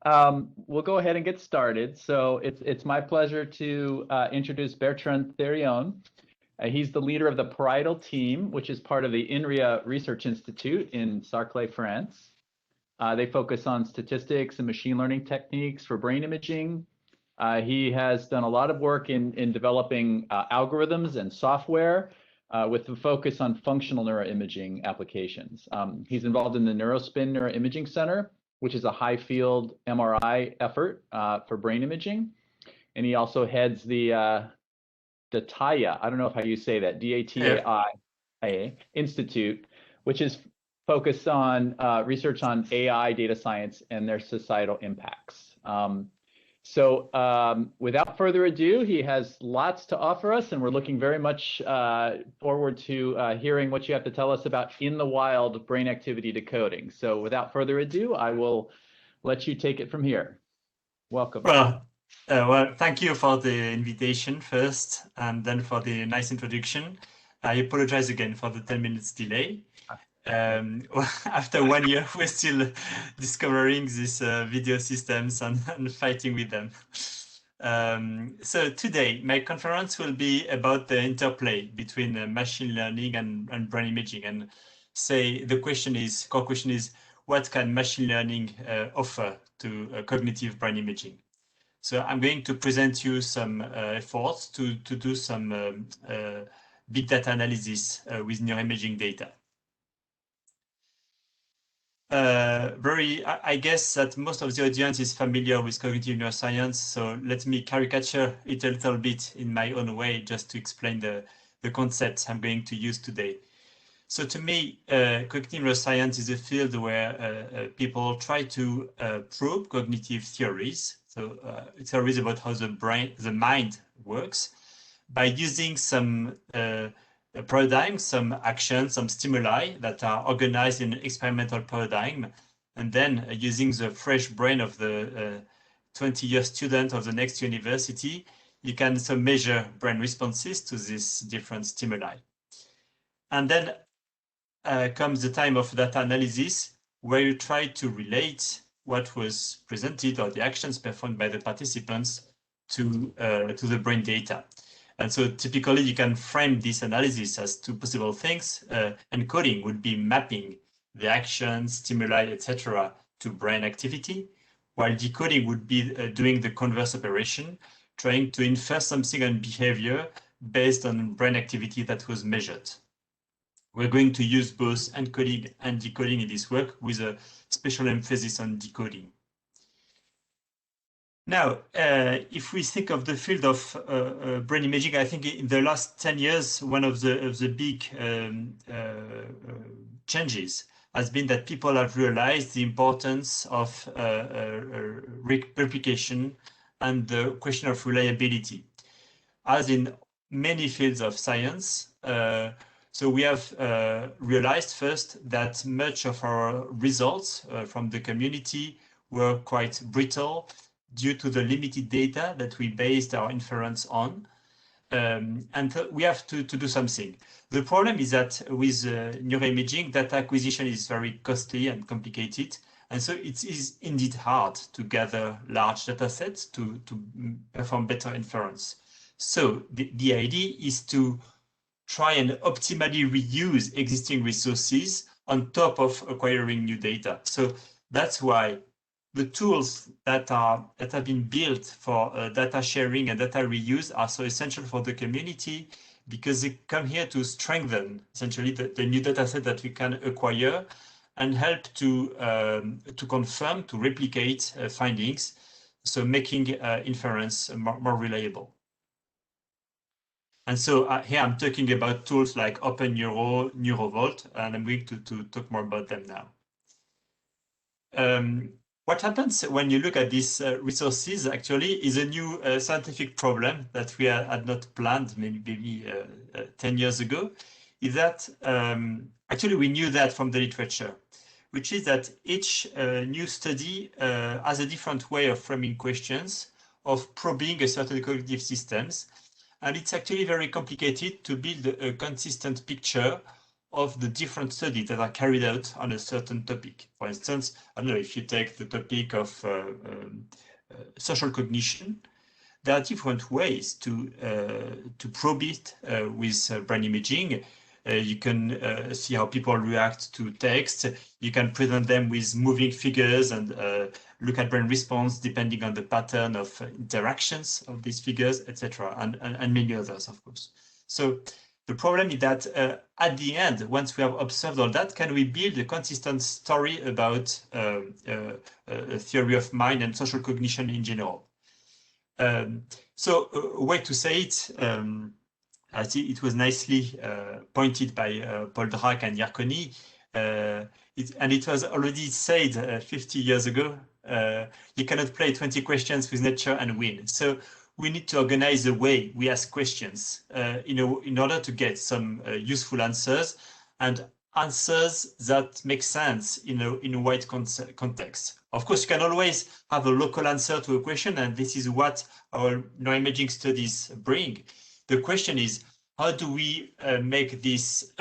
We'll go ahead and get started. So it's my pleasure to introduce Bertrand Therion. He's the leader of the parietal team, which is part of the INRIA Research Institute in Sarclay, France. They focus on statistics and machine learning techniques for brain imaging. He has done a lot of work in developing algorithms and software with the focus on functional neuroimaging applications. He's involved in the Neurospin Neuroimaging Center, which is a high field MRI effort for brain imaging. And he also heads the DATAIA, I don't know if how you say that, DATAIA Institute, which is focused on research on AI, data science, and their societal impacts. So without further ado, he has lots to offer us, and we're looking very much forward to hearing what you have to tell us about in the wild brain activity decoding. So without further ado, I will let you take it from here. Welcome. Well, thank you for the invitation first, and then for the nice introduction. I apologize again for the 10 minutes delay. After 1 year, we're still discovering these video systems and fighting with them. So today, my conference will be about the interplay between machine learning and brain imaging. And say the core question is, what can machine learning offer to cognitive brain imaging? So I'm going to present you some efforts to do some big data analysis with neuroimaging data. I guess that most of the audience is familiar with cognitive neuroscience, so let me caricature it a little bit in my own way just to explain the concepts I'm going to use today. So to me, cognitive neuroscience is a field where people try to prove cognitive theories, so theories about how the mind works, by using some paradigm, some actions, some stimuli that are organized in an experimental paradigm, and then using the fresh brain of the 20-year student of the next university, you can measure brain responses to these different stimuli. And then comes the time of data analysis, where you try to relate what was presented or the actions performed by the participants to the brain data. And so typically you can frame this analysis as two possible things. Encoding would be mapping the actions, stimuli, etc. to brain activity, while decoding would be doing the converse operation, trying to infer something on behavior based on brain activity that was measured. We're going to use both encoding and decoding in this work with a special emphasis on decoding. Now, if we think of the field of brain imaging, I think in the last 10 years, one of the big changes has been that people have realized the importance of replication and the question of reliability. As in many fields of science, so we have realized first that much of our results from the community were quite brittle due to the limited data that we based our inference on. And we have to do something. The problem is that with neuroimaging, data acquisition is very costly and complicated. And so it is indeed hard to gather large data sets to perform better inference. So the idea is to try and optimally reuse existing resources on top of acquiring new data. So that's why the tools that have been built for data sharing and data reuse are so essential for the community, because they come here to strengthen essentially the new data set that we can acquire and help to confirm, to replicate findings, so making inference more reliable. And so here I'm talking about tools like OpenNeuro, NeuroVault, and I'm going to talk more about them now. What happens when you look at these resources actually is a new scientific problem that we had not planned maybe 10 years ago, is that actually we knew that from the literature, which is that each new study has a different way of framing questions, of probing a certain cognitive systems. And it's actually very complicated to build a consistent picture of the different studies that are carried out on a certain topic. For instance, I don't know, if you take the topic of social cognition, there are different ways to probe it with brain imaging. You can see how people react to text. You can present them with moving figures and look at brain response depending on the pattern of interactions of these figures, etc., and many others, of course. So the problem is that at the end, once we have observed all that, can we build a consistent story about a theory of mind and social cognition in general? So a way to say it, I think it was nicely pointed by Paul Dirac and Yarkoni, and it was already said 50 years ago, you cannot play 20 questions with nature and win. So we need to organize the way we ask questions in order to get some useful answers, and answers that make sense in a wide context. Of course, you can always have a local answer to a question, and this is what our neuroimaging studies bring. The question is, how do we make this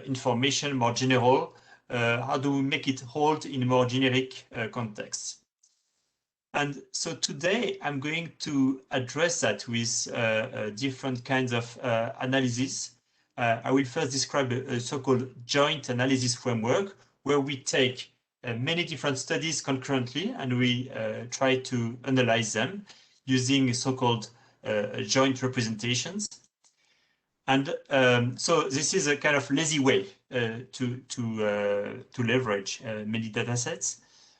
information more general? How do we make it hold in more generic contexts? And so today I'm going to address that with different kinds of analysis. I will first describe a so-called joint analysis framework, where we take many different studies concurrently and we try to analyze them using so-called joint representations. And so this is a kind of lazy way to leverage many datasets.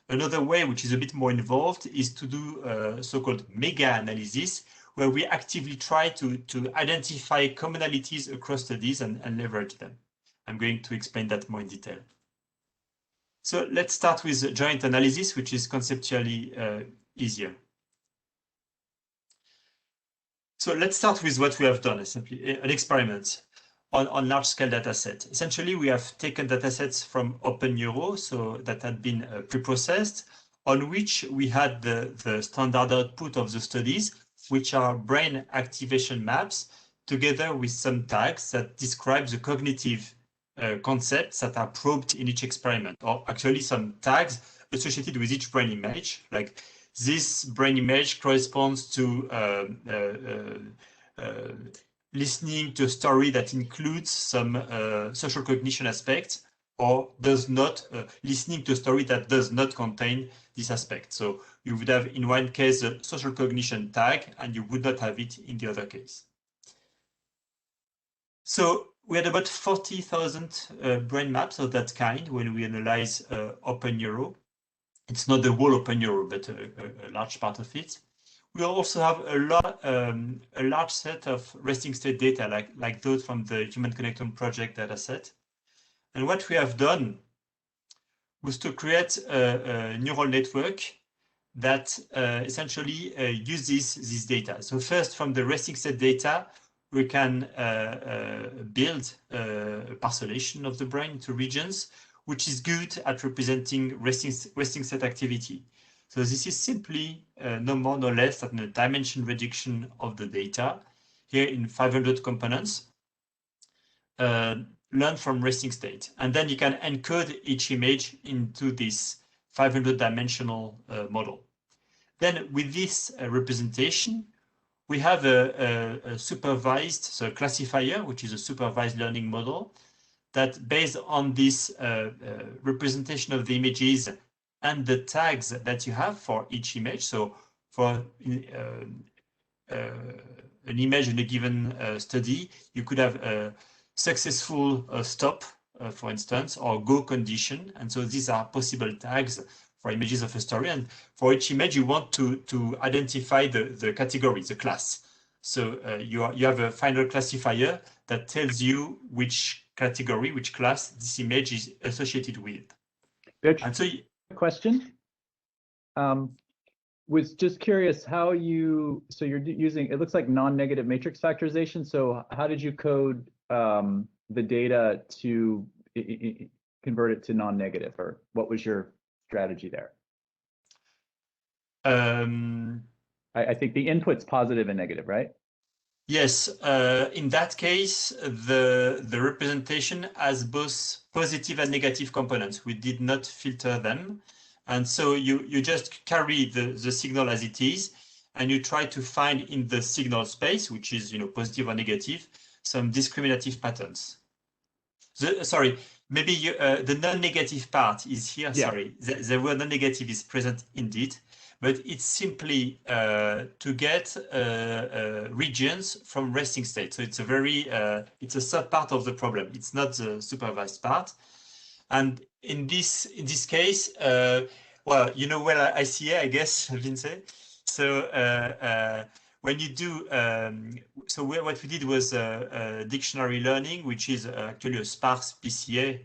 Another way, which is a bit more involved, is to do so-called mega-analysis, where we actively try to identify commonalities across studies and leverage them. I'm going to explain that more in detail. So let's start with joint analysis, which is conceptually easier. So let's start with what we have done, simply an experiment on large-scale dataset. Essentially, we have taken datasets from OpenNeuro, so that had been pre-processed, on which we had the standard output of the studies, which are brain activation maps, together with some tags that describe the cognitive concepts that are probed in each experiment, or actually some tags associated with each brain image, like this brain image corresponds to listening to a story that includes some social cognition aspects, or does not, listening to a story that does not contain this aspect. So you would have in one case a social cognition tag, and you would not have it in the other case. So we had about 40,000 brain maps of that kind when we analyze OpenNeuro. It's not the whole OpenNeuro, but a large part of it. We also have a large set of resting state data, like those from the Human Connectome Project dataset. And what we have done was to create a neural network that essentially uses this data. So first, from the resting state data, we can build a parcellation of the brain into regions, which is good at representing resting state activity. So this is simply no more, no less than a dimension reduction of the data, here in 500 components, learned from resting state. And then you can encode each image into this 500-dimensional model. Then with this representation, we have a supervised, so a classifier, which is a supervised learning model, that based on this representation of the images and the tags that you have for each image. So for an image in a given study, you could have a successful stop, for instance, or go condition. And so these are possible tags for images of a story. And for each image, you want to identify the category, the class. So you have a final classifier that tells you which category, which class this image is associated with. And so question. Was just curious how so you're using, it looks like non-negative matrix factorization. So how did you code the data to convert it to non-negative, or what was your strategy there? I think the input's positive and negative, right? Yes, in that case, the representation has both positive and negative components. We did not filter them. And so you just carry the signal as it is, and you try to find in the signal space, which is positive or negative, some discriminative patterns. Sorry, maybe the non-negative part is here. Yeah. Sorry, the word non-negative is present indeed, but it's simply to get regions from resting state. So it's it's a sub part of the problem. It's not the supervised part. And in this case, well, well, ICA, I guess, Vince. So when you do, so what we did was dictionary learning, which is actually a sparse PCA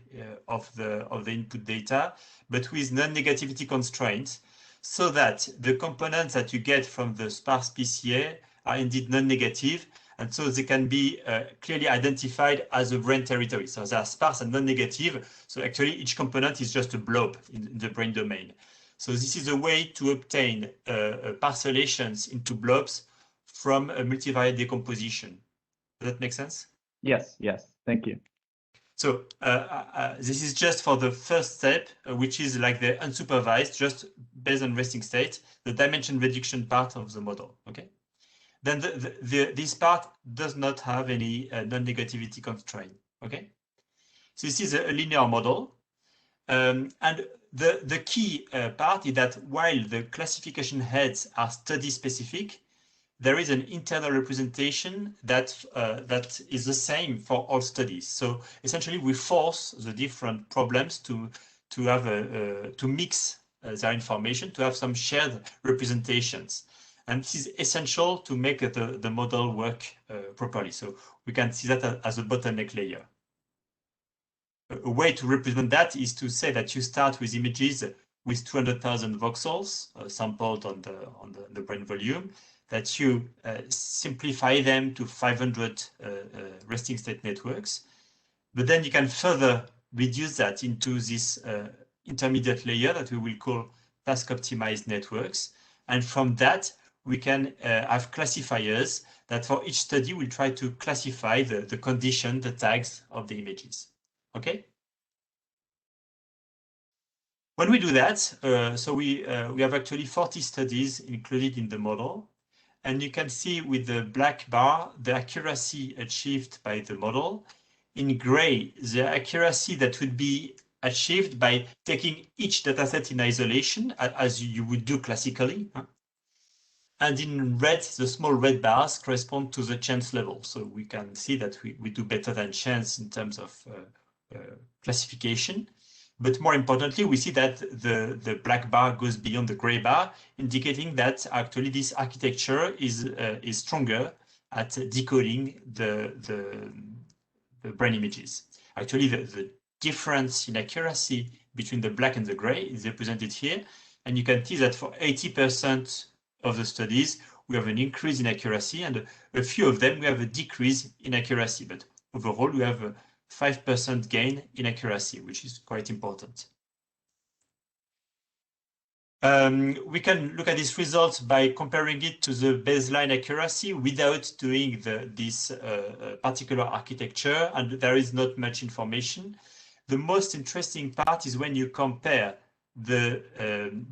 of the input data, but with non-negativity constraints, so that the components that you get from the sparse PCA are indeed non-negative, and so they can be clearly identified as a brain territory. So they are sparse and non-negative. So actually, each component is just a blob in the brain domain. So this is a way to obtain parcellations into blobs from a multivariate decomposition. Does that make sense? Yes, yes. Thank you. So this is just for the first step, which is like the unsupervised, just based on resting state, the dimension reduction part of the model. Okay. Then this part does not have any non-negativity constraint. Okay. So this is a linear model. And the key part is that while the classification heads are study specific, there is an internal representation that is the same for all studies. So essentially, we force the different problems to have to mix their information, to have some shared representations. And this is essential to make the model work properly. So we can see that as a bottleneck layer. A way to represent that is to say that you start with images with 200,000 voxels sampled on the brain volume, that you simplify them to 500 resting state networks. But then you can further reduce that into this intermediate layer that we will call task optimized networks. And from that, we can have classifiers that for each study will try to classify the condition, the tags of the images. Okay. When we do that, so we have actually 40 studies included in the model. And you can see with the black bar, the accuracy achieved by the model. In gray, the accuracy that would be achieved by taking each dataset in isolation, as you would do classically. And in red, the small red bars correspond to the chance level. So we can see that we do better than chance in terms of classification. But more importantly, we see that the black bar goes beyond the gray bar, indicating that actually this architecture is stronger at decoding the brain images. Actually, the difference in accuracy between the black and the gray is represented here. And you can see that for 80% of the studies, we have an increase in accuracy, and a few of them we have a decrease in accuracy. But overall, we have a 5% gain in accuracy, which is quite important. We can look at these results by comparing it to the baseline accuracy without doing this particular architecture, and there is not much information. The most interesting part is when you compare the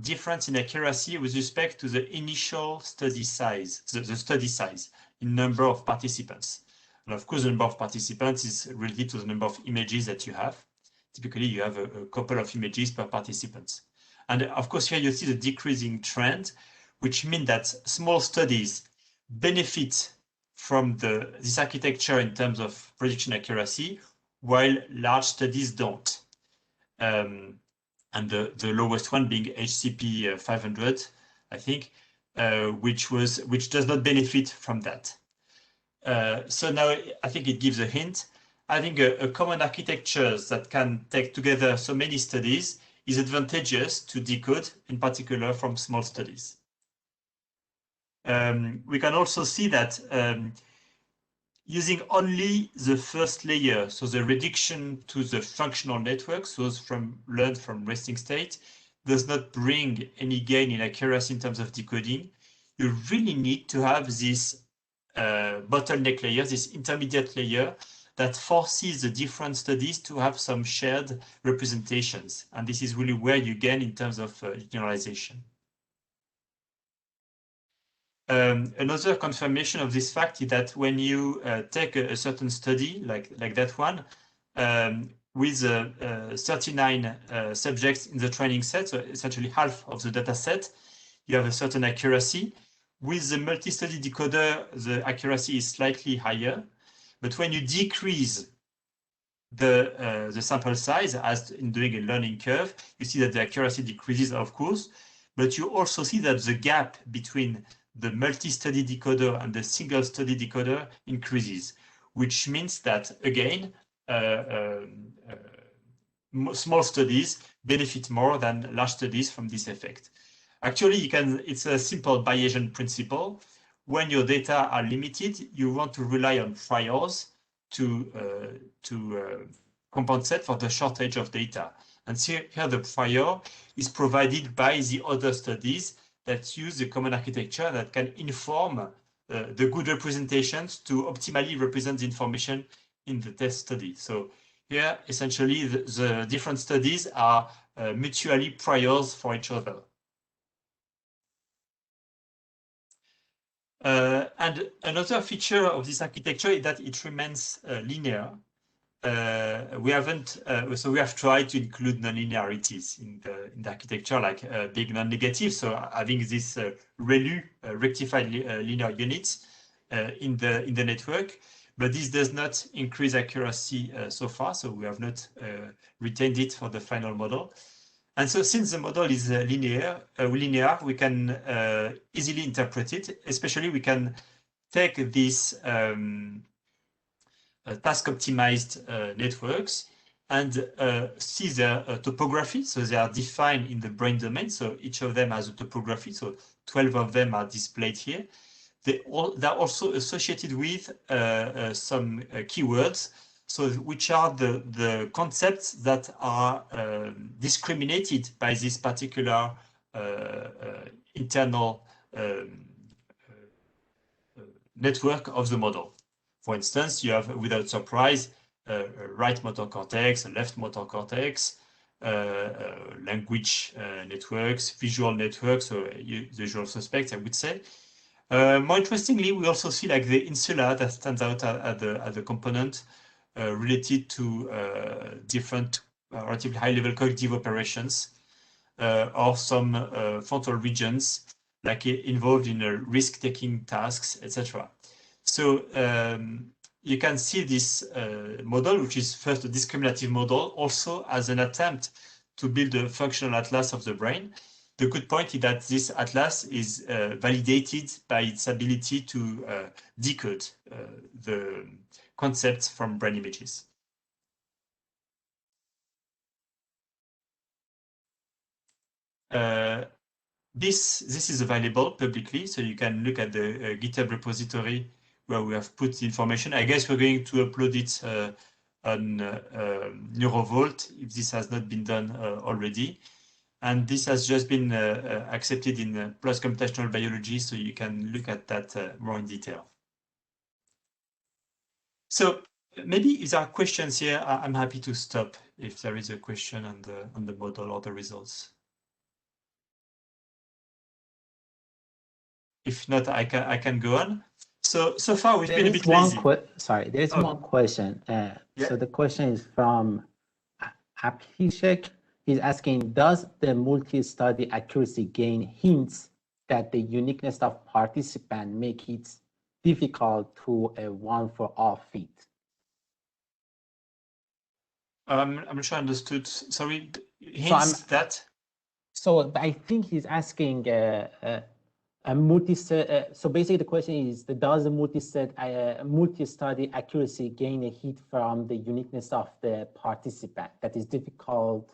difference in accuracy with respect to the initial study size, the study size in number of participants. And of course, the number of participants is related to the number of images that you have. Typically, you have a couple of images per participant. And of course, here you see the decreasing trend, which means that small studies benefit from this architecture in terms of prediction accuracy, while large studies don't. And the lowest one being HCP 500, I think, which does not benefit from that. So now I think it gives a hint. I think a common architecture that can take together so many studies is advantageous to decode, in particular from small studies. We can also see that using only the first layer, so the reduction to the functional networks, those learned from resting state, does not bring any gain in accuracy in terms of decoding. You really need to have this bottleneck layer, this intermediate layer that forces the different studies to have some shared representations. And this is really where you gain in terms of generalization. Another confirmation of this fact is that when you take a certain study like that one, with 39 subjects in the training set, so essentially half of the data set, you have a certain accuracy. With the multi-study decoder, the accuracy is slightly higher. But when you decrease the sample size, as in doing a learning curve, you see that the accuracy decreases, of course, but you also see that the gap between the multi-study decoder and the single study decoder increases, which means that, again, small studies benefit more than large studies from this effect. Actually, it's a simple Bayesian principle. When your data are limited, you want to rely on priors to compensate for the shortage of data. And here the prior is provided by the other studies that use the common architecture that can inform the good representations to optimally represent the information in the test study. So here, essentially, the different studies are mutually priors for each other. And another feature of this architecture is that it remains linear. We have tried to include nonlinearities in the architecture, like big non-negative. So having this ReLU, rectified linear units in the network, but this does not increase accuracy so far. So we have not retained it for the final model. And so since the model is linear, we can easily interpret it. Especially we can take these task-optimized networks and see their topography. So they are defined in the brain domain. So each of them has a topography. So 12 of them are displayed here. They're also associated with some keywords, so which are the concepts that are discriminated by this particular internal network of the model. For instance, you have, without surprise, right motor cortex, left motor cortex, language networks, visual networks, so the usual suspects, I would say. More interestingly, we also see like the insula that stands out as the component related to different relatively high-level cognitive operations or some frontal regions like involved in risk-taking tasks, etc. So you can see this model, which is first a discriminative model, also as an attempt to build a functional atlas of the brain. The good point is that this atlas is validated by its ability to decode the concepts from brain images. This is available publicly, so you can look at the GitHub repository where we have put the information. I guess we're going to upload it on NeuroVault if this has not been done already. And this has just been accepted in PLOS Computational Biology, so you can look at that more in detail. So maybe if there are questions here, I'm happy to stop if there is a question on the model or the results. If not, I can go on. So far we've been a bit lazy. Sorry, there's one question. Yeah. So the question is from Abhishek. He's asking, does the multi-study accuracy gain hints that the uniqueness of participant make it difficult to a one-for-all fit? I'm not sure I understood. Sorry, hints that? So I think he's asking a multi-set. So basically the question is, does the multi-study accuracy gain a hit from the uniqueness of the participant that is difficult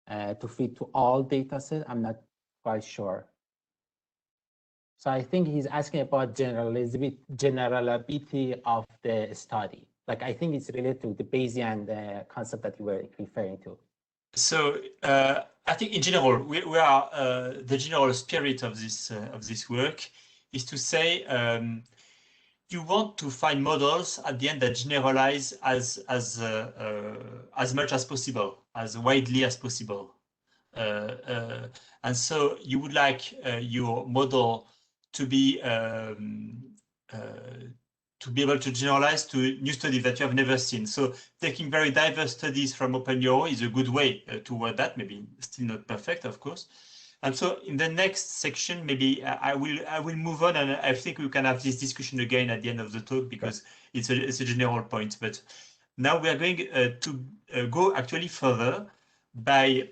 to fit to all data sets? I'm not quite sure. So I think he's asking about generalizability of the study. Like, I think it's related to the Bayesian concept that you were referring to. So I think in general, we are the general spirit of this work is to say you want to find models at the end that generalize as much as possible, as widely as possible. And so you would like your model to be able to generalize to new studies that you have never seen. So taking very diverse studies from OpenEuro is a good way toward that, maybe still not perfect, of course. And so in the next section, maybe I will move on, and I think we can have this discussion again at the end of the talk, because it's a general point. But now we are going to go actually further by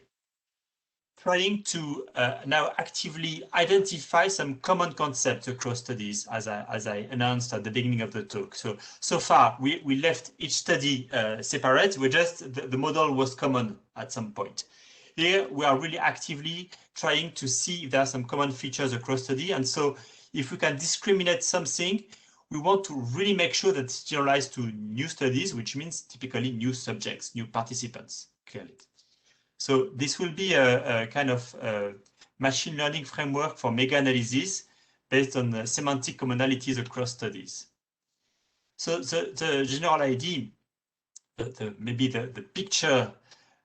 trying to now actively identify some common concepts across studies, as I announced at the beginning of the talk. So far, we left each study separate. We just, the model was common at some point. Here, we are really actively trying to see if there are some common features across study. And so if we can discriminate something, we want to really make sure that it's generalized to new studies, which means typically new subjects, new participants, clearly. So this will be a kind of machine learning framework for mega-analysis based on the semantic commonalities across studies. So the general idea, maybe the picture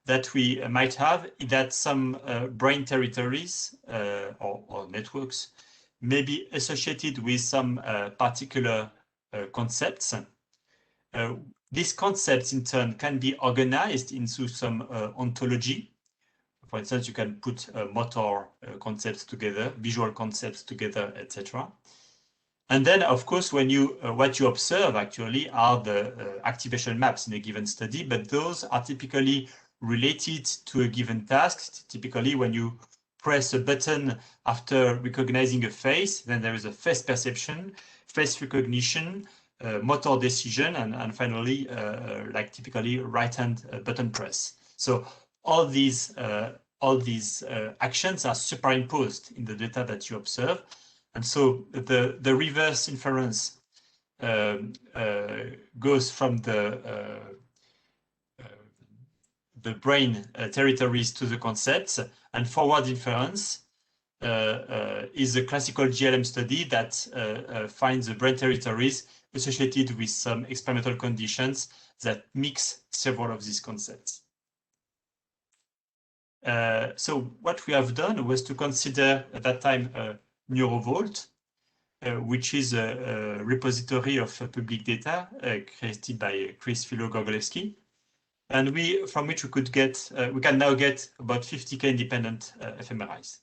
that we might have is that some brain territories or networks may be associated with some particular concepts. These concepts, in turn, can be organized into some ontology. For instance, you can put motor concepts together, visual concepts together, etc. And then, of course, when you what you observe actually are the activation maps in a given study, but those are typically related to a given task. Typically, when you press a button after recognizing a face, then there is a face perception, face recognition, motor decision, and finally, like typically right-hand button press. So all these actions are superimposed in the data that you observe. And so the reverse inference goes from the brain territories to the concepts, and forward inference is a classical GLM study that finds the brain territories associated with some experimental conditions that mix several of these concepts. So what we have done was to consider at that time NeuroVault, which is a repository of public data created by Chris Philo-Gorgolewski, and from which we could get, we can now get about 50K independent fMRIs.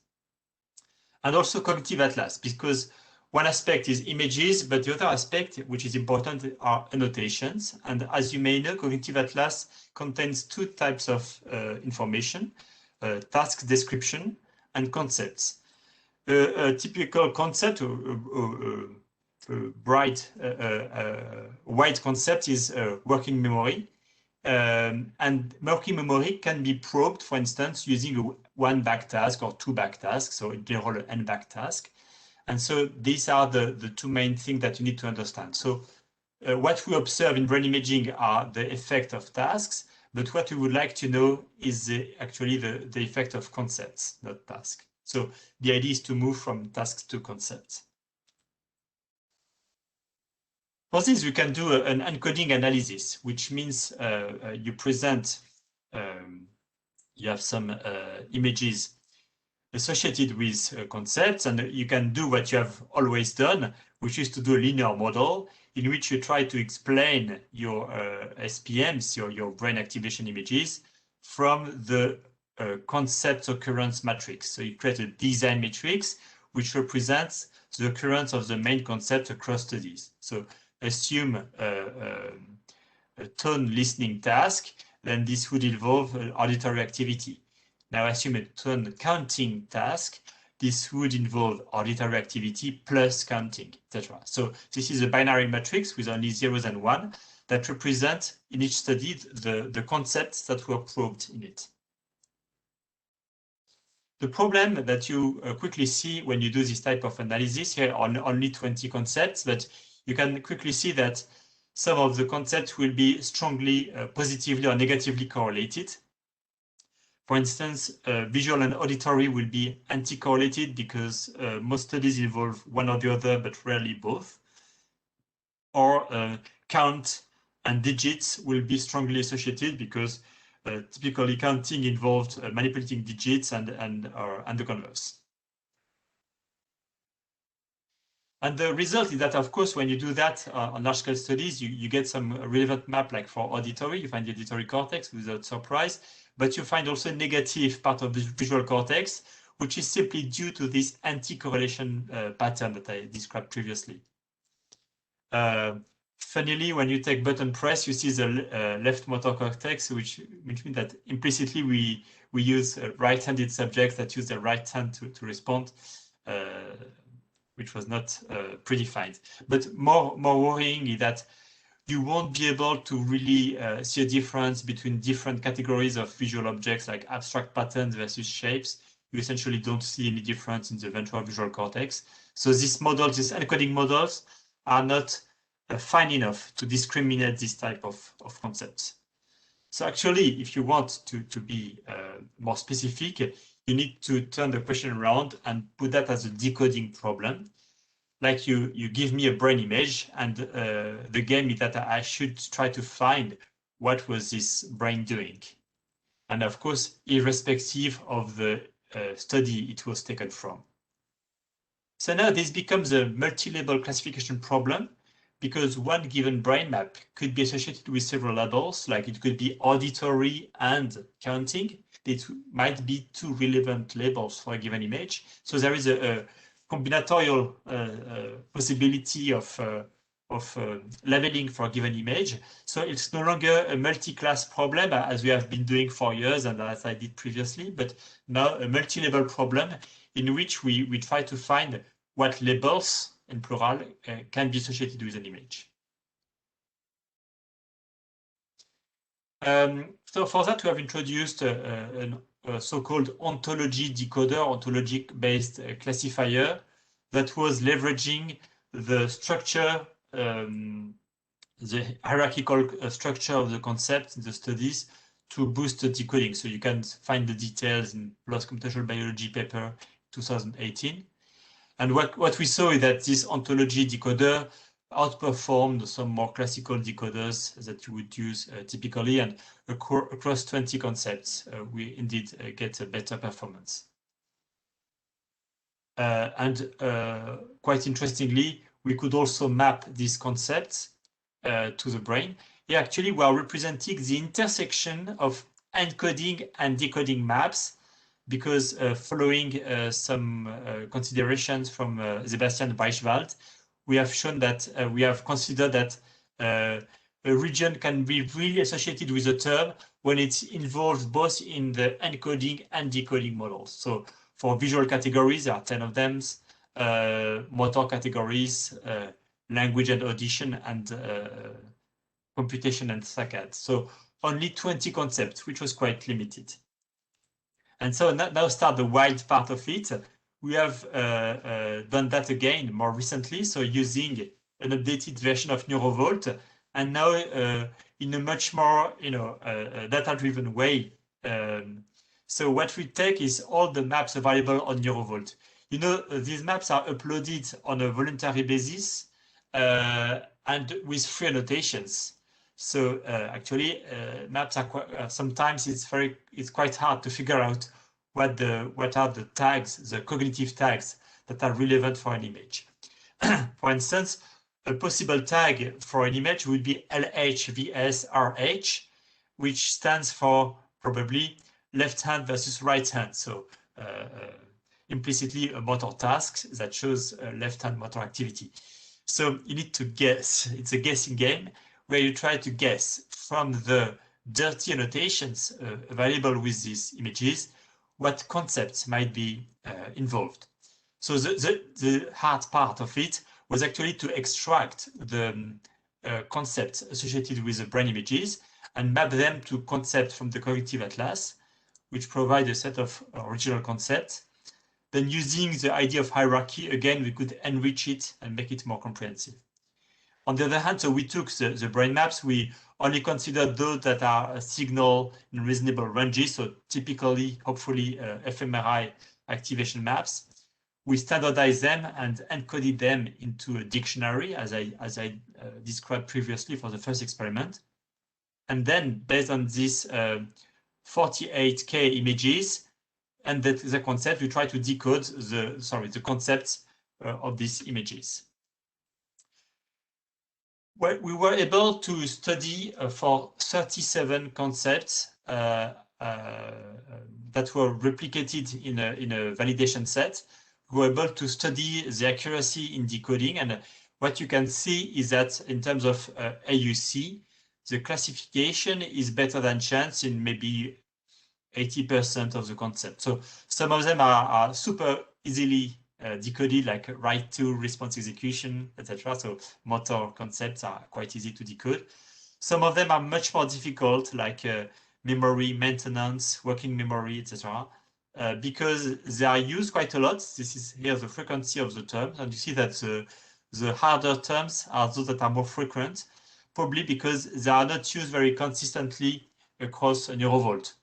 And also Cognitive Atlas, because one aspect is images, but the other aspect, which is important, are annotations. And as you may know, Cognitive Atlas contains two types of information, task description and concepts. A typical concept, bright white concept is working memory. And working memory can be probed, for instance, using one backtask or two backtasks, so in general, an n backtask. And so these are the two main things that you need to understand. So what we observe in brain imaging are the effect of tasks, but what we would like to know is actually the effect of concepts, not tasks. So the idea is to move from tasks to concepts. For this, we can do an encoding analysis, which means you present, you have some images associated with concepts, and you can do what you have always done, which is to do a linear model in which you try to explain your SPMs, your brain activation images, from the concept occurrence matrix. So you create a design matrix which represents the occurrence of the main concept across studies. So assume a tone listening task, then this would involve auditory activity. Now assume a tone counting task, this would involve auditory activity plus counting, etc. So this is a binary matrix with only zeros and one that represent in each study the concepts that were probed in it. The problem that you quickly see when you do this type of analysis, here on only 20 concepts, but you can quickly see that some of the concepts will be strongly positively or negatively correlated. For instance, visual and auditory will be anti-correlated because most studies involve one or the other, but rarely both. or count and digits will be strongly associated because typically counting involved manipulating digits and the converse. And the result is that, of course, when you do that on large-scale studies, you get some relevant map, like for auditory, you find the auditory cortex without surprise, but you find also a negative part of the visual cortex, which is simply due to this anti-correlation pattern that I described previously. Funnily, when you take button press, you see the left motor cortex, which means that implicitly we use right-handed subjects that use their right hand to respond, which was not predefined. But more worrying is that you won't be able to really see a difference between different categories of visual objects, like abstract patterns versus shapes. You essentially don't see any difference in the ventral visual cortex. So these models, these encoding models, are not fine enough to discriminate this type of concepts. So actually, if you want to be more specific, you need to turn the question around and put that as a decoding problem. Like you give me a brain image, and the game is that I should try to find what was this brain doing. And of course, irrespective of the study it was taken from. So now this becomes a multi-label classification problem, because one given brain map could be associated with several labels, like it could be auditory and counting. It might be two relevant labels for a given image. So there is a combinatorial possibility of labeling for a given image. So it's no longer a multi-class problem, as we have been doing for years and as I did previously, but now a multi-label problem in which we try to find what labels, in plural, can be associated with an image. So for that, we have introduced a so-called ontology decoder, ontologic-based classifier that was leveraging the structure, the hierarchical structure of the concept in the studies to boost the decoding. So you can find the details in PLOS Computational Biology paper 2018. And what we saw is that this ontology decoder outperformed some more classical decoders that you would use typically, and across 20 concepts, we indeed get a better performance. And quite interestingly, we could also map these concepts to the brain. Here, actually, we are representing the intersection of encoding and decoding maps, because following some considerations from Sebastian Weichwald, we have shown that we have considered that a region can be really associated with a term when it's involved both in the encoding and decoding models. So for visual categories, there are 10 of them, motor categories, language and audition, and computation and saccade. So only 20 concepts, which was quite limited. And so now start the wild part of it. We have done that again more recently, so using an updated version of NeuroVault, and now in a much more data-driven way. So what we take is all the maps available on NeuroVault. These maps are uploaded on a voluntary basis and with free annotations. So actually, maps are sometimes it's quite hard to figure out what are the tags, the cognitive tags that are relevant for an image. For instance, a possible tag for an image would be LHVSRH, which stands for probably left hand versus right hand. So implicitly a motor task that shows left hand motor activity. So you need to guess. It's a guessing game where you try to guess from the dirty annotations available with these images what concepts might be involved. So the hard part of it was actually to extract the concepts associated with the brain images and map them to concepts from the cognitive atlas, which provide a set of original concepts. Then using the idea of hierarchy, again, we could enrich it and make it more comprehensive. On the other hand, so we took the brain maps, we only considered those that are signal in reasonable ranges, so typically, hopefully, fMRI activation maps. we standardized them and encoded them into a dictionary, as I described previously for the first experiment. And then, based on these 48K images and the concept, we try to decode the concepts of these images. Well, we were able to study for 37 concepts that were replicated in a validation set. We were able to study the accuracy in decoding, and what you can see is that in terms of AUC, the classification is better than chance in maybe 80% of the concept. So some of them are super easily decoded, like write to, response execution, etc. So motor concepts are quite easy to decode. Some of them are much more difficult, like memory maintenance, working memory, etc. Because they are used quite a lot. This is here the frequency of the terms, and you see that the harder terms are those that are more frequent, probably because they are not used very consistently across a neurovault.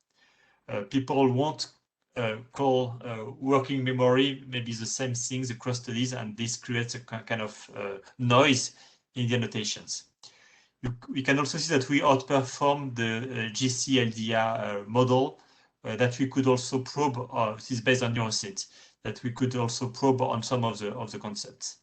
People won't call working memory maybe the same things across studies, and this creates a kind of noise in the annotations. We can also see that we outperform the GC-LDR model that we could also probe. This is based on neuroscience, that we could also probe on some of the concepts.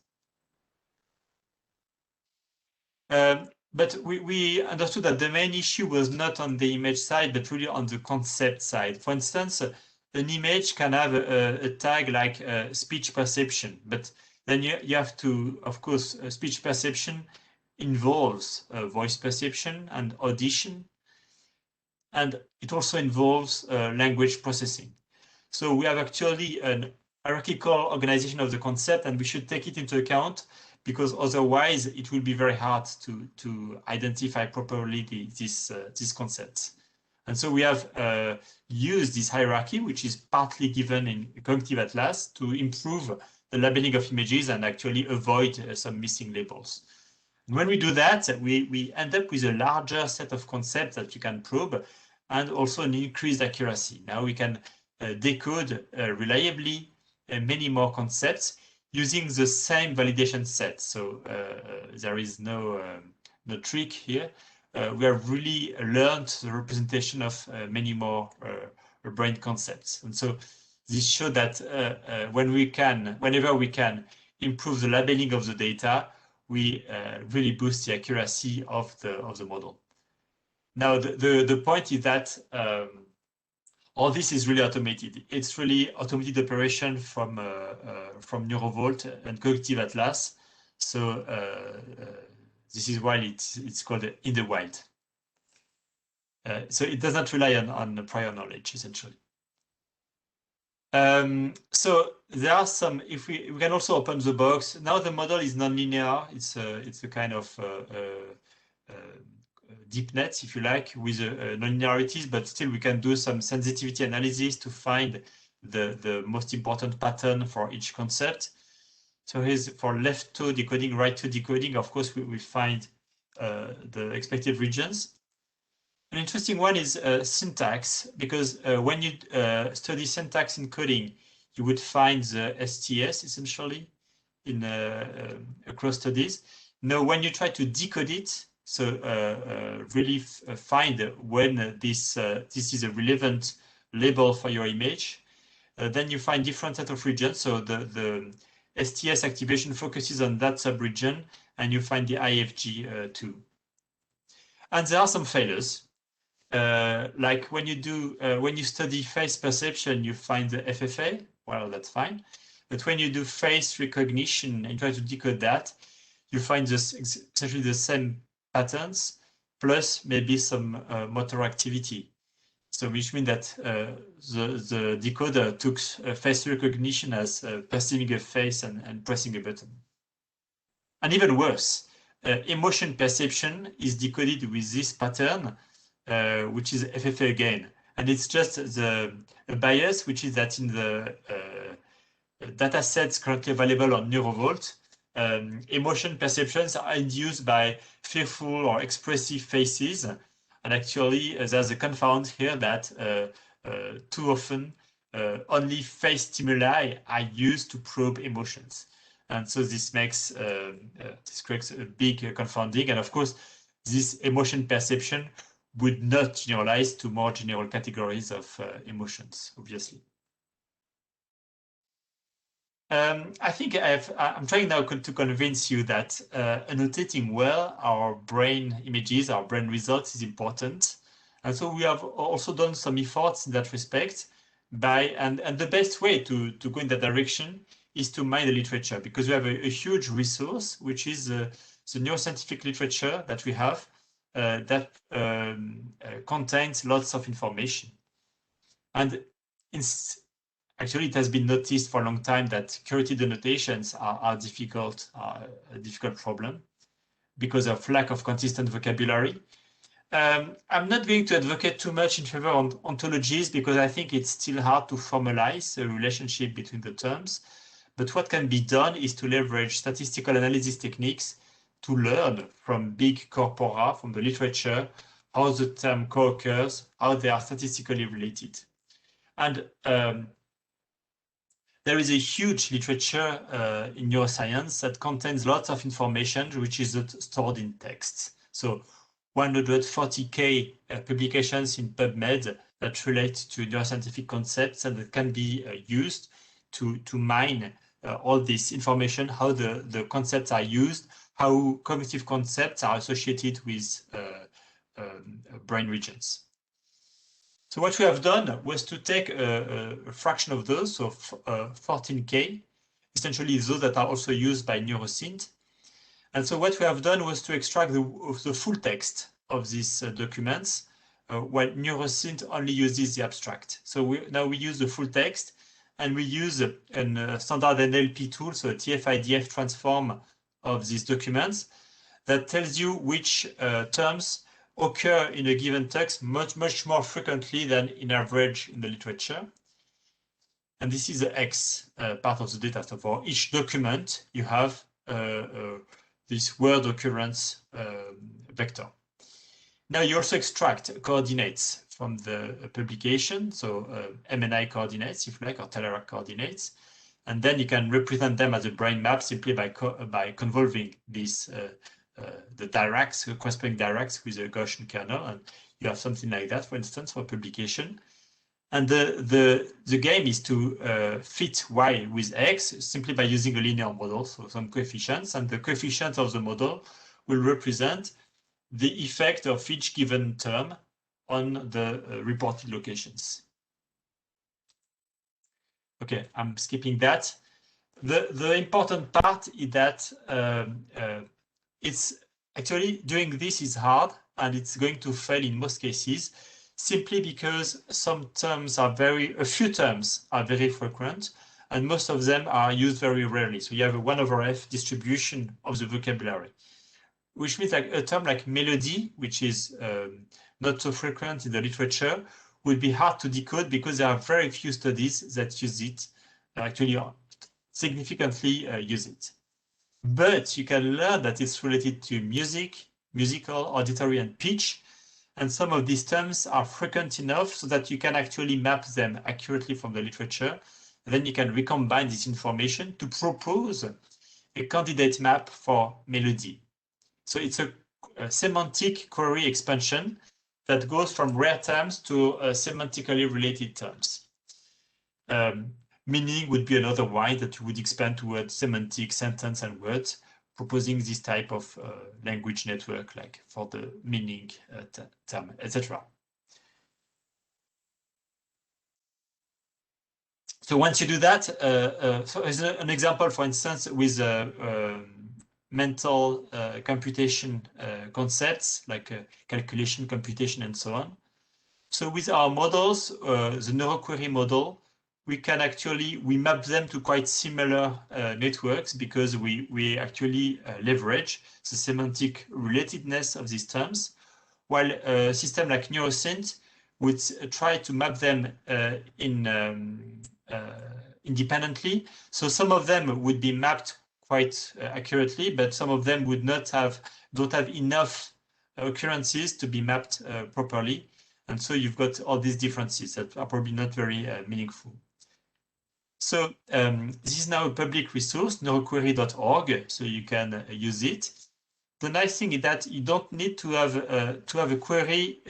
But we understood that the main issue was not on the image side, but really on the concept side. For instance, an image can have a tag like speech perception, but then you have to, of course, speech perception involves voice perception and audition, and it also involves language processing. So we have actually an hierarchical organization of the concept, and we should take it into account, because otherwise it will be very hard to identify properly these concepts. And so we have used this hierarchy, which is partly given in Cognitive Atlas, to improve the labeling of images and actually avoid some missing labels. And when we do that, we end up with a larger set of concepts that you can probe, and also an increased accuracy. Now we can decode reliably many more concepts using the same validation set. So there is no trick here. We have really learned the representation of many more brain concepts. And so this shows that whenever we can improve the labeling of the data, we really boost the accuracy of the model. Now, the point is that all this is really automated. It's really automated operation from NeuroVault and Cognitive Atlas. So this is why it's called in the wild. So it does not rely on prior knowledge, essentially. So there are some. If we can also open the box. Now the model is nonlinear. It's a kind of deep net, if you like, with nonlinearities, but still we can do some sensitivity analysis to find the most important pattern for each concept. So here's for left toe decoding, right toe decoding. Of course, we find the expected regions. An interesting one is syntax, because when you study syntax encoding, you would find the STS essentially in across studies. Now, when you try to decode it, so really find when this is a relevant label for your image, then you find different set of regions. So the STS activation focuses on that subregion, and you find the IFG too. And there are some failures. Like when you study face perception, you find the FFA. Well, that's fine. But when you do face recognition and try to decode that, you find essentially the same patterns, plus maybe some motor activity. So which means that the decoder took face recognition as perceiving a face and pressing a button. And even worse, emotion perception is decoded with this pattern, which is FFA again. And it's just a bias, which is that in the data sets currently available on NeuroVault, emotion perceptions are induced by fearful or expressive faces. And actually, there's a confound here that too often only face stimuli are used to probe emotions. And so this makes this creates a big confounding. And of course, this emotion perception would not generalize to more general categories of emotions, obviously. I think I'm trying now to convince you that annotating well our brain images, our brain results is important. And so we have also done some efforts in that respect and the best way to go in that direction is to mine the literature, because we have a huge resource, which is the neuroscientific literature that we have that contains lots of information. And actually, it has been noticed for a long time that curated annotations are a difficult problem because of lack of consistent vocabulary. I'm not going to advocate too much in favor of ontologies because I think it's still hard to formalize a relationship between the terms. But what can be done is to leverage statistical analysis techniques to learn from big corpora, from the literature, how the term co-occurs, how they are statistically related. And there is a huge literature in neuroscience that contains lots of information which is stored in text. So 140K publications in PubMed that relate to neuroscientific concepts and that can be used to mine all this information, how the concepts are used, how cognitive concepts are associated with brain regions. So what we have done was to take a fraction of those, so 14K, essentially those that are also used by neuroscience. And so what we have done was to extract the full text of these documents, while neuroscience only uses the abstract. So now we use the full text, and we use a standard NLP tool, so a TF-IDF transform of these documents that tells you which terms occur in a given text much more frequently than in average in the literature. And this is the X part of the data. So for each document, you have this word occurrence vector. Now you also extract coordinates from the publication, so MNI coordinates, if you like, or Telerak coordinates. And then you can represent them as a brain map simply by convolving these the directs, corresponding directs with a Gaussian kernel, and you have something like that, for instance, for publication. And the game is to fit Y with X simply by using a linear model, so some coefficients, and the coefficients of the model will represent the effect of each given term on the reported locations. Okay, I'm skipping that. The important part is that it's actually doing this is hard and it's going to fail in most cases simply because a few terms are very frequent and most of them are used very rarely. So you have a 1/f distribution of the vocabulary, which means like a term like melody, which is not so frequent in the literature, would be hard to decode because there are very few studies that use it, actually significantly use it. But you can learn that it's related to music, musical, auditory, and pitch. And some of these terms are frequent enough so that you can actually map them accurately from the literature. And then you can recombine this information to propose a candidate map for melody. So it's a semantic query expansion that goes from rare terms to semantically related terms. Meaning would be another way that you would expand towards semantic, sentence, and words, proposing this type of language network, like for the meaning term, etc. So once you do that, so as an example, for instance, with mental computation concepts like calculation, computation, and so on. So with our models, the neuroquery model, we map them to quite similar networks because we actually leverage the semantic relatedness of these terms, while a system like neuroscience would try to map them independently. So some of them would be mapped quite accurately, but some of them would don't have enough occurrences to be mapped properly. And so you've got all these differences that are probably not very meaningful. So this is now a public resource, neuroquery.org, so you can use it. The nice thing is that you don't need to have a query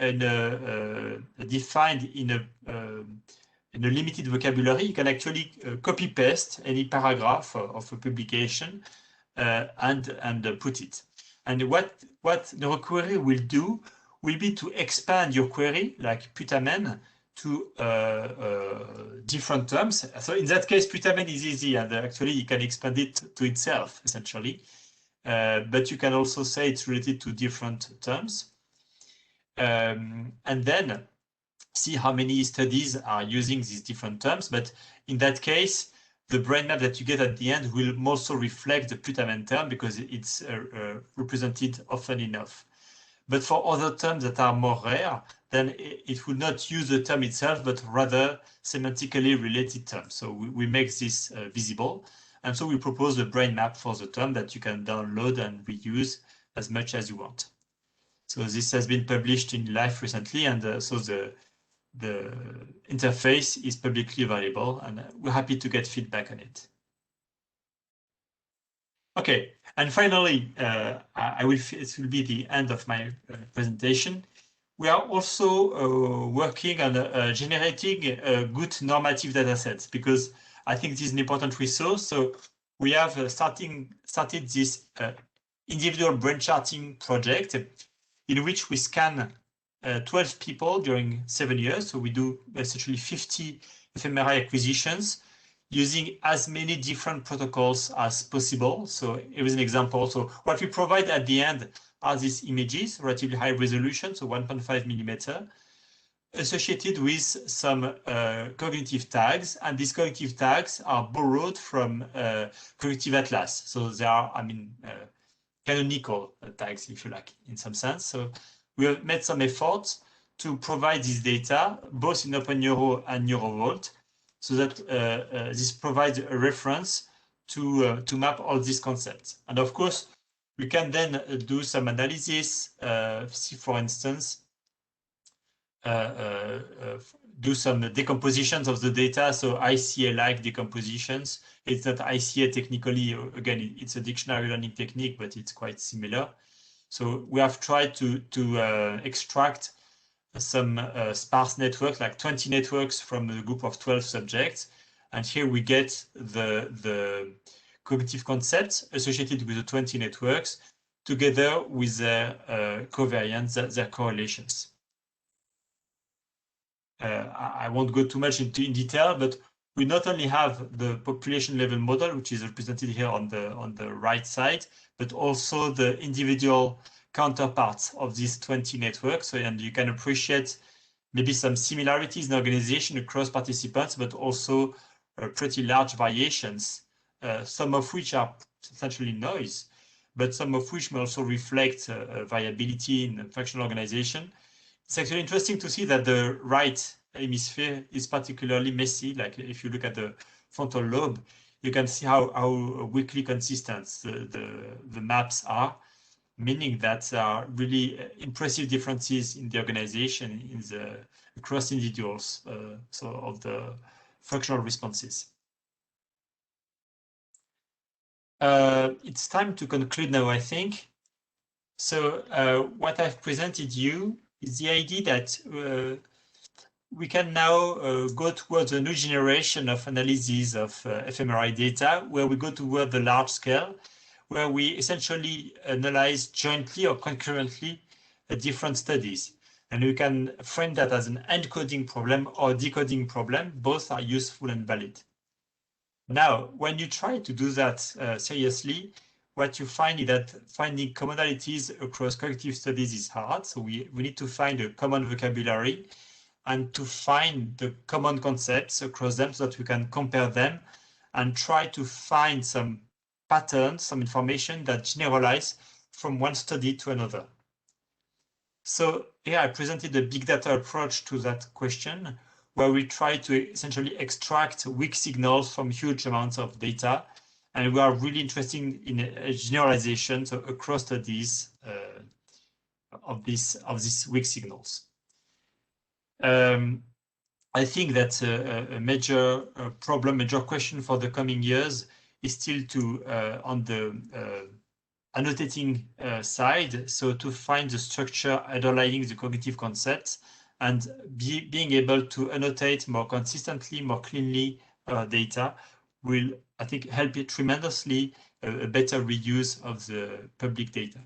defined in a limited vocabulary. You can actually copy paste any paragraph of a publication and put it. And what neuroquery will do will be to expand your query, like putamen, to different terms. So in that case, putamen is easy, and actually you can expand it to itself, essentially. But you can also say it's related to different terms. And then see how many studies are using these different terms. But in that case, the brain map that you get at the end will also reflect the putamen term because it's represented often enough. But for other terms that are more rare, then it will not use the term itself, but rather semantically related terms. So we make this visible. And so we propose a brain map for the term that you can download and reuse as much as you want. So this has been published in Life recently, and so the interface is publicly available, and we're happy to get feedback on it. Okay, and finally, it will be the end of my presentation. We are also working on generating good normative datasets, because I think this is an important resource. So we have started this individual brain charting project in which we scan 12 people during 7 years. So we do essentially 50 fMRI acquisitions using as many different protocols as possible. So here is an example. So what we provide at the end are these images, relatively high resolution, so 1.5 millimeter, associated with some cognitive tags. And these cognitive tags are borrowed from Cognitive Atlas. So they are, canonical tags, if you like, in some sense. So we have made some efforts to provide this data, both in OpenNeuro and NeuroVault, so that this provides a reference to map all these concepts. And of course, we can then do some analysis, see, for instance, do some decompositions of the data, so ICA-like decompositions. It's not ICA technically, again, it's a dictionary learning technique, but it's quite similar. So we have tried to extract some sparse networks, like 20 networks from a group of 12 subjects. And here we get the cognitive concepts associated with the 20 networks together with their covariance, their correlations. I won't go too much into in detail, but we not only have the population level model, which is represented here on the right side, but also the individual counterparts of these 20 networks. So, and you can appreciate maybe some similarities in organization across participants, but also pretty large variations, some of which are essentially noise, but some of which may also reflect variability in functional organization. It's actually interesting to see that the right hemisphere is particularly messy. Like if you look at the frontal lobe, you can see how weakly consistent the maps are, meaning that there are really impressive differences in the organization across individuals, so of the functional responses. It's time to conclude now, I think. So what I've presented you is the idea that we can now go towards a new generation of analysis of fMRI data, where we go toward the large scale, where we essentially analyze jointly or concurrently different studies. And we can frame that as an encoding problem or decoding problem. Both are useful and valid. Now, when you try to do that seriously, what you find is that finding commonalities across cognitive studies is hard. So we need to find a common vocabulary and to find the common concepts across them so that we can compare them and try to find some patterns, some information that generalize from one study to another. So here I presented a big data approach to that question, where we try to essentially extract weak signals from huge amounts of data. And we are really interested in a generalization, so across studies of these weak signals. I think that a major problem, major question for the coming years is still to on the annotating side, so to find the structure underlying the cognitive concepts and being able to annotate more consistently, more cleanly data will, I think, help it tremendously a better reuse of the public data.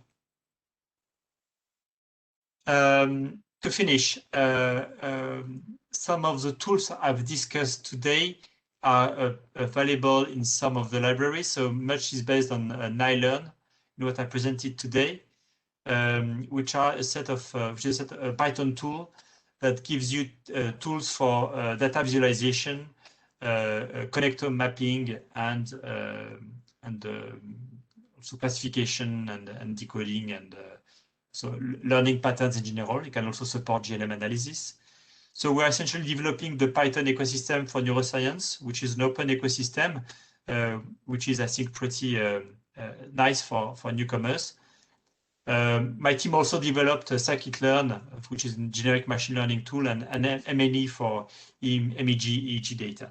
To finish, some of the tools I've discussed today are available in some of the libraries. So much is based on NiLearn, what I presented today, which are a set of a Python tool that gives you tools for data visualization, connector mapping, and also classification and decoding, and so learning patterns in general. It can also support GLM analysis. So we're essentially developing the Python ecosystem for neuroscience, which is an open ecosystem, which is, I think, pretty nice for newcomers. My team also developed scikit-learn, which is a generic machine learning tool, and MNE for MEG, EEG data.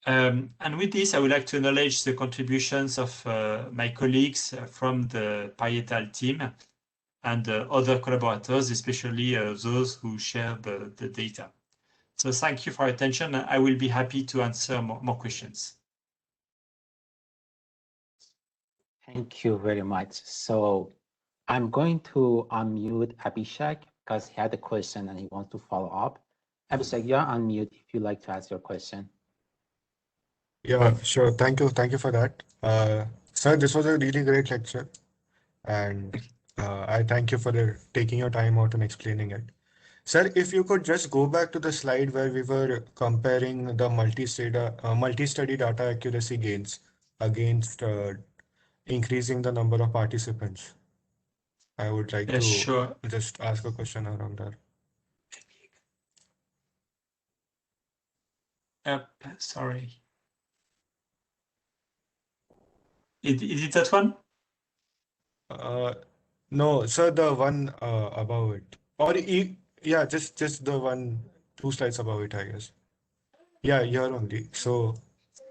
And with this, I would like to acknowledge the contributions of my colleagues from the Parietal team and other collaborators, especially those who share the data. So thank you for your attention. I will be happy to answer more questions. Thank you very much. So I'm going to unmute Abhishek because he had a question and he wants to follow up. Abhishek, you're on mute if you'd like to ask your question. Yeah, sure. Thank you. Thank you for that. Sir, this was a really great lecture. And I thank you for taking your time out and explaining it. Sir, if you could just go back to the slide where we were comparing the multi-study data accuracy gains against increasing the number of participants. I would like to sure. just ask a question around that. Sorry. Is it that one? No, sir, the one above it. Or yeah, just the 2 slides above it, I guess. Yeah, here only. So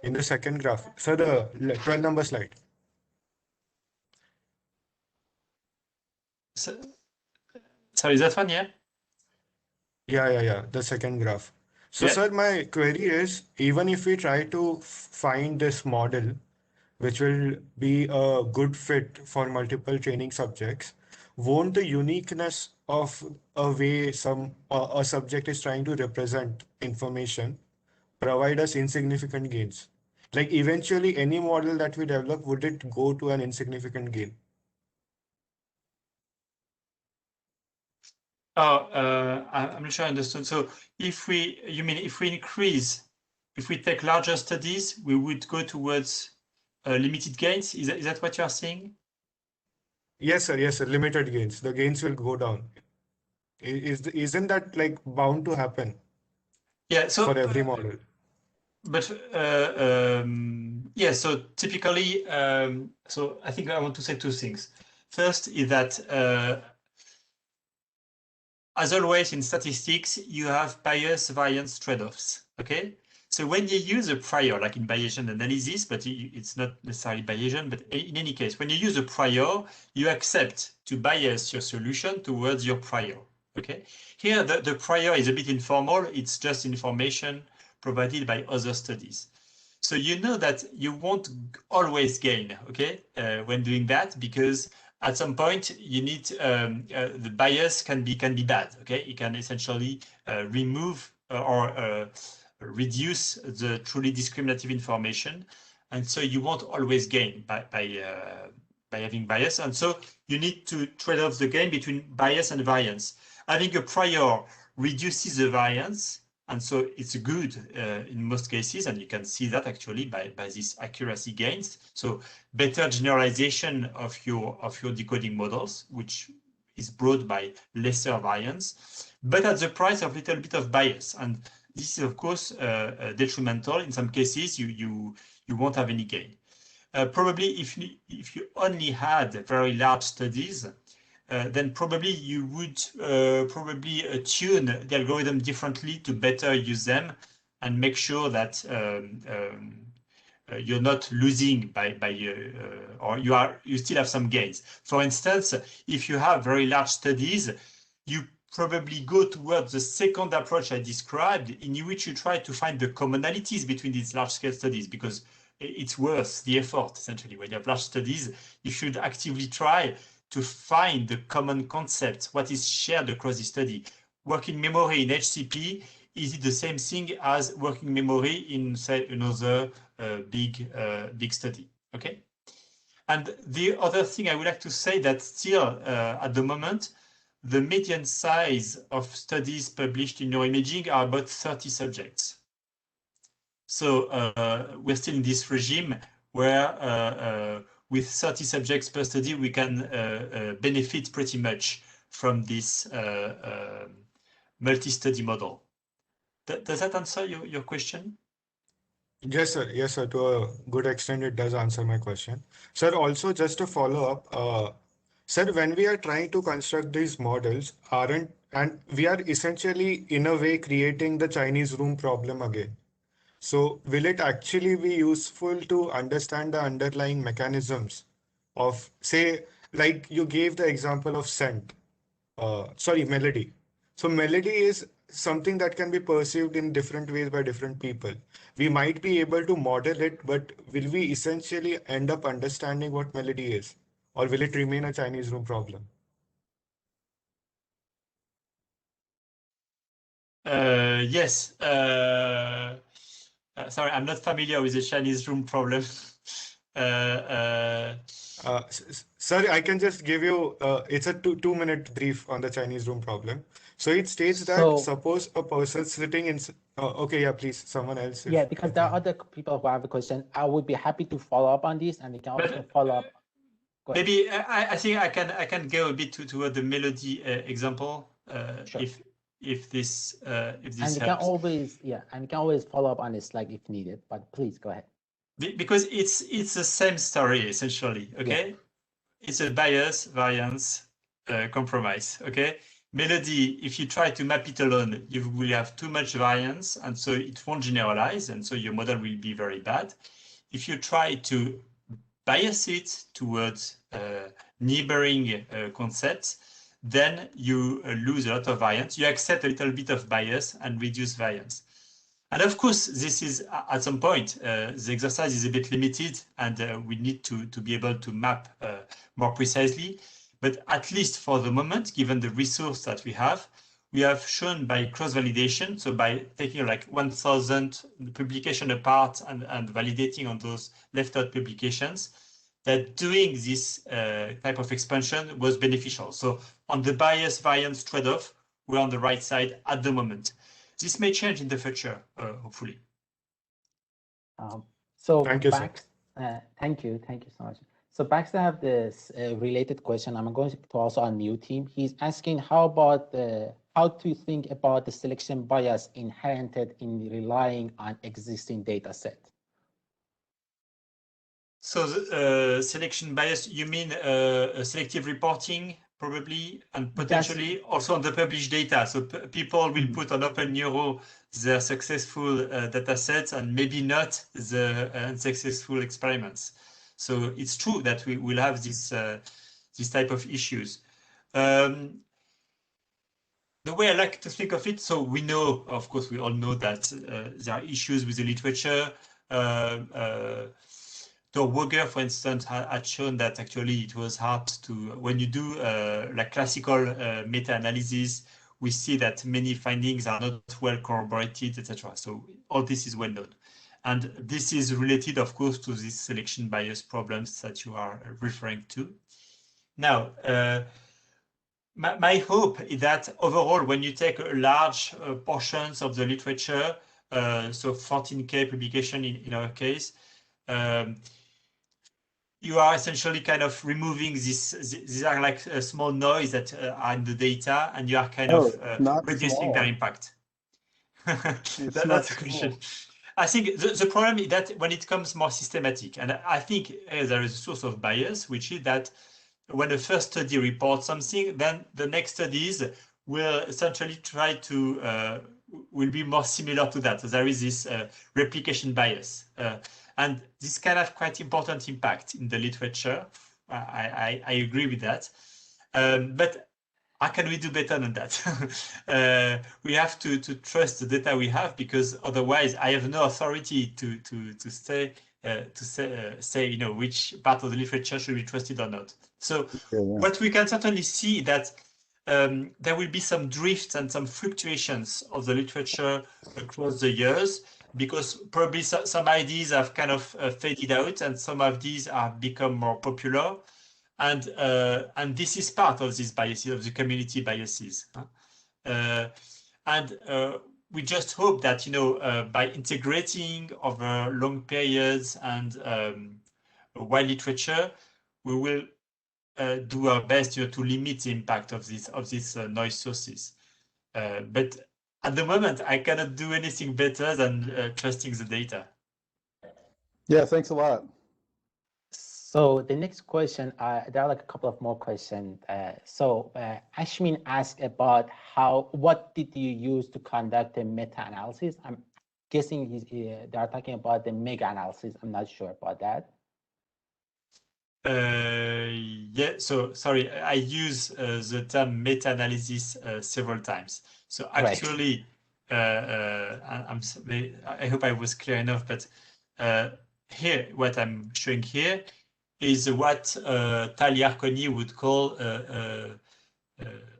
in the second graph, sir, the 12 number slide. Sorry, is that one, yeah? Yeah, the second graph. So, Yeah. sir, my query is, even if we try to find this model, which will be a good fit for multiple training subjects, won't the uniqueness of a way a subject is trying to represent information provide us insignificant gains? Like eventually any model that we develop, would it go to an insignificant gain? I'm not sure I understood. So if we take larger studies, we would go towards limited gains. Is that what you are saying? Yes, sir. Limited gains. The gains will go down. Isn't that like bound to happen? Yeah. So for every model. But yeah. So typically, so I think I want to say 2 things. First is that as always in statistics, you have bias variance trade-offs. Okay. So when you use a prior, like in Bayesian analysis, but it's not necessarily Bayesian, but in any case, when you use a prior, you accept to bias your solution towards your prior. Okay. Here, the prior is a bit informal. It's just information provided by other studies. So you know that you won't always gain, okay, when doing that, because at some point you need the bias can be bad, okay. It can essentially remove or reduce the truly discriminative information, and so you won't always gain by having bias, and so you need to trade off the gain between bias and variance. Having a prior reduces the variance, and so it's good in most cases, and you can see that actually by these accuracy gains. So better generalization of your decoding models, which is brought by lesser variance, but at the price of a little bit of bias. And this is, of course, detrimental. In some cases, you won't have any gain. Probably if you only had very large studies, then probably you would tune the algorithm differently to better use them and make sure that you're not losing or you still have some gains. For instance, if you have very large studies, you probably go towards the second approach I described, in which you try to find the commonalities between these large-scale studies, because it's worth the effort, essentially. When you have large studies, you should actively try to find the common concepts, what is shared across the study. Working memory in HCP, is it the same thing as working memory in, say, another big study? Okay. And the other thing I would like to say that still at the moment, the median size of studies published in neuroimaging are about 30 subjects. So we're still in this regime where with 30 subjects per study, we can benefit pretty much from this multi-study model. Does that answer your question? Yes, sir. Yes, sir. To a good extent, it does answer my question. Sir, also just to follow up, sir, when we are trying to construct these models, and we are essentially in a way creating the Chinese room problem again. So will it actually be useful to understand the underlying mechanisms of, say, like you gave the example of scent, melody. So melody is something that can be perceived in different ways by different people. We might be able to model it, but will we essentially end up understanding what melody is? Or will it remain a Chinese room problem? Yes. Sorry, I'm not familiar with the Chinese room problem. Sir, I can just give you, it's a two-minute brief on the Chinese room problem. So it states that suppose a person sitting in, okay, yeah, please, someone else. Yeah, because there are other people who have a question. I would be happy to follow up on this, and we can also follow up. Maybe I think I can go a bit toward the melody example, sure. if this and we helps. can always follow up on this like if needed, but please go ahead. Because it's the same story essentially. Okay, yeah. It's a bias, variance, compromise. Okay, melody, if you try to map it alone, you will have too much variance, and so it won't generalize, and so your model will be very bad. If you try to bias it towards neighboring concepts, then you lose a lot of variance. You accept a little bit of bias and reduce variance. And of course, this is at some point, the exercise is a bit limited, and we need to be able to map more precisely. But at least for the moment, given the resource that we have shown by cross-validation, so by taking like 1,000 publications apart and validating on those left-out publications, that doing this type of expansion was beneficial. So on the bias-variance trade-off, we're on the right side at the moment. This may change in the future, hopefully. So thank you, thank you so much. So Baxter have this related question. I'm going to also unmute him. He's asking how to think about the selection bias inherent in relying on existing data set. So the selection bias, you mean selective reporting, probably, and potentially also on the published data. So people will put on Open Neuro their successful data sets and maybe not the unsuccessful experiments. So it's true that we will have this type of issues. The way I like to think of it, so we know, of course, we all know that there are issues with the literature. Woger, for instance, had shown that actually it was hard to, when you do like classical meta-analysis, we see that many findings are not well corroborated, etc. So all this is well known. And this is related, of course, to these selection bias problems that you are referring to. Now, my hope is that overall, when you take large portions of the literature, so 14K publication in our case, you are essentially kind of removing these are like a small noise that are in the data, and you are kind of reducing their impact. That's the question. I think the problem is that when it comes more systematic, and I think there is a source of bias, which is that when a first study reports something, then the next studies will essentially try to will be more similar to that. So there is this replication bias, and this can have quite important impact in the literature. I agree with that, but how can we do better than that? We have to trust the data we have, because otherwise I have no authority to say which part of the literature should be trusted or not. So what we can certainly see that there will be some drifts and some fluctuations of the literature across the years, because probably some ideas have kind of faded out and some of these have become more popular. And this is part of these biases, of the community biases. We just hope that, by integrating over long periods and wide literature, we will do our best, to limit the impact of these noise sources. But at the moment, I cannot do anything better than trusting the data. Yeah, thanks a lot. So the next question, there are like a couple of more questions. Ashmin asked about what did you use to conduct a meta-analysis? I'm guessing they are talking about the mega-analysis. I'm not sure about that. Yeah, so sorry, I use the term meta-analysis several times. So actually, I hope I was clear enough, but here, what I'm showing here is what Tal Yarkoni would call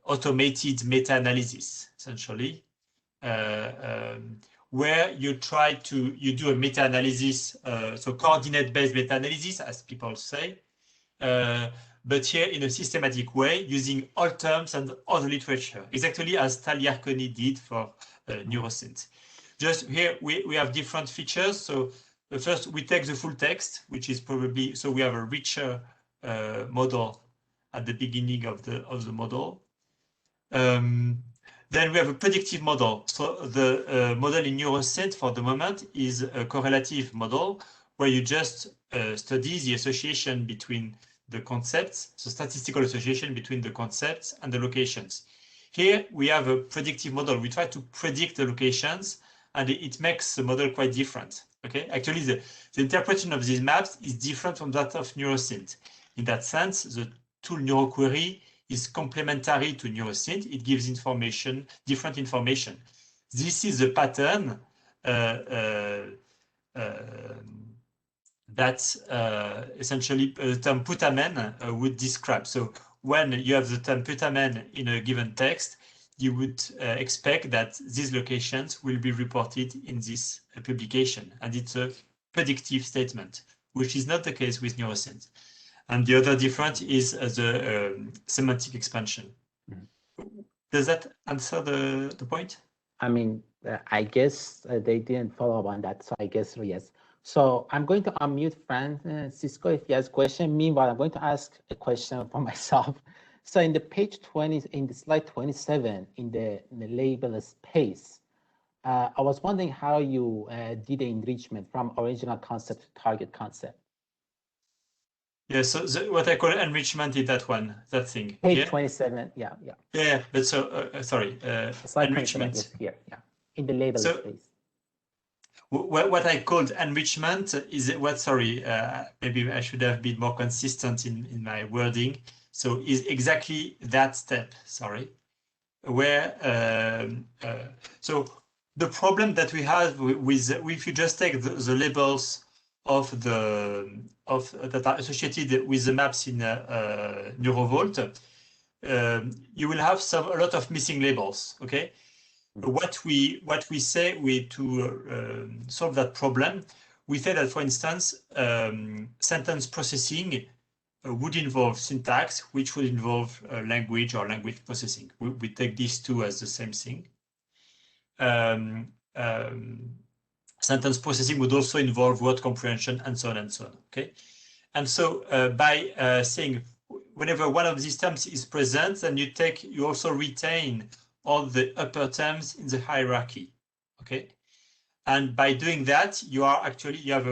automated meta-analysis, essentially, where you do a meta-analysis, so coordinate-based meta-analysis, as people say, but here in a systematic way, using all terms and all the literature, exactly as Tal Yarkoni did for neuroscience. Just here, we have different features. So first, we take the full text, which is probably, so we have a richer model at the beginning of the model. Then we have a predictive model. So the model in neuroscience for the moment is a correlative model, where you just study the association between the concepts, so statistical association between the concepts and the locations. Here we have a predictive model. We try to predict the locations, and it makes the model quite different. Okay, actually the interpretation of these maps is different from that of neuroscience. In that sense, the tool NeuroQuery is complementary to neuroscience. It gives information, different information. This is the pattern that essentially the term putamen would describe. So when you have the term putamen in a given text, you would expect that these locations will be reported in this publication. And it's a predictive statement, which is not the case with neuroscience. And the other difference is the semantic expansion. Mm-hmm. Does that answer the point? I mean, I guess they didn't follow up on that, so I guess yes. So I'm going to unmute Francisco if he has a question. Meanwhile, I'm going to ask a question for myself. So in the page 20, in the slide 27, in the label space, I was wondering how you did the enrichment from original concept to target concept. Yeah, so what I call enrichment is that one, that thing. Page 27, yeah. Yeah, but so, sorry, slide enrichment. Is here, yeah, in the label space. What I called enrichment is what, sorry, maybe I should have been more consistent in my wording. So is exactly that step, sorry, where, so the problem that we have with if you just take the labels that are associated with the maps in NeuroVault, you will have a lot of missing labels, okay? What we say to solve that problem, we say that, for instance, sentence processing would involve syntax, which would involve language or language processing. We take these two as the same thing. Sentence processing would also involve word comprehension and so on and so on. Okay, and so by saying whenever one of these terms is present, then you also retain all the upper terms in the hierarchy. Okay, And by doing that, you have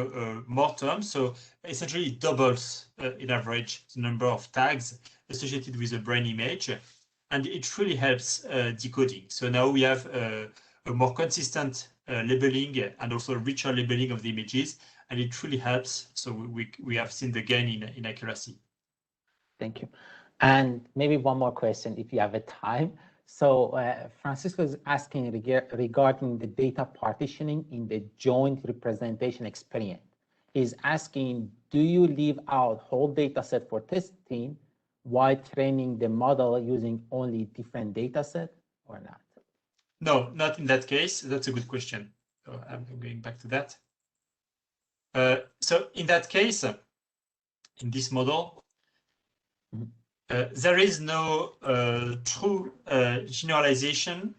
more terms. So essentially it doubles in average the number of tags associated with a brain image. And it really helps decoding. So now we have a more consistent labeling and also richer labeling of the images, and it really helps. So we have seen the gain in accuracy. Thank you. And maybe one more question if you have a time. So Francisco is asking regarding the data partitioning in the joint representation experience. He's asking, do you leave out whole data set for testing while training the model using only different data set or not? No, not in that case. That's a good question. So I'm going back to that. So in that case, in this model, there is no true generalization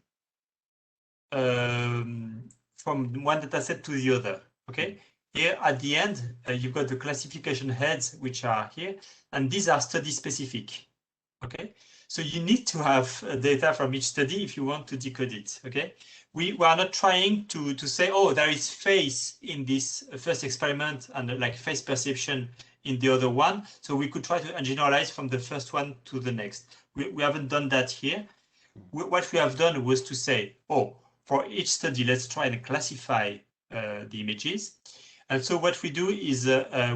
from one dataset to the other. Okay. Here at the end, you've got the classification heads, which are here, and these are study specific. Okay. So you need to have data from each study if you want to decode it. Okay. We are not trying to say, oh, there is face in this first experiment and like face perception in the other one. So we could try to generalize from the first one to the next. We haven't done that here. What we have done was to say, oh, for each study, let's try and classify the images. And so what we do is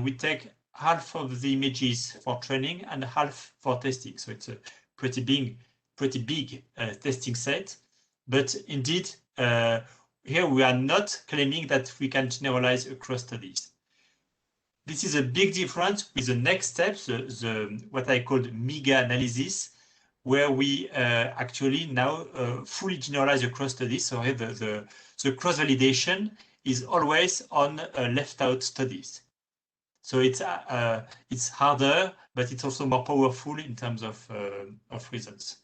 we take half of the images for training and half for testing. So it's a pretty big testing set. But indeed, here we are not claiming that we can generalize across studies. This is a big difference with the next step, what I call MEGA analysis, where we actually now fully generalize across studies. So here the cross-validation is always on left out studies. So it's harder, but it's also more powerful in terms of results.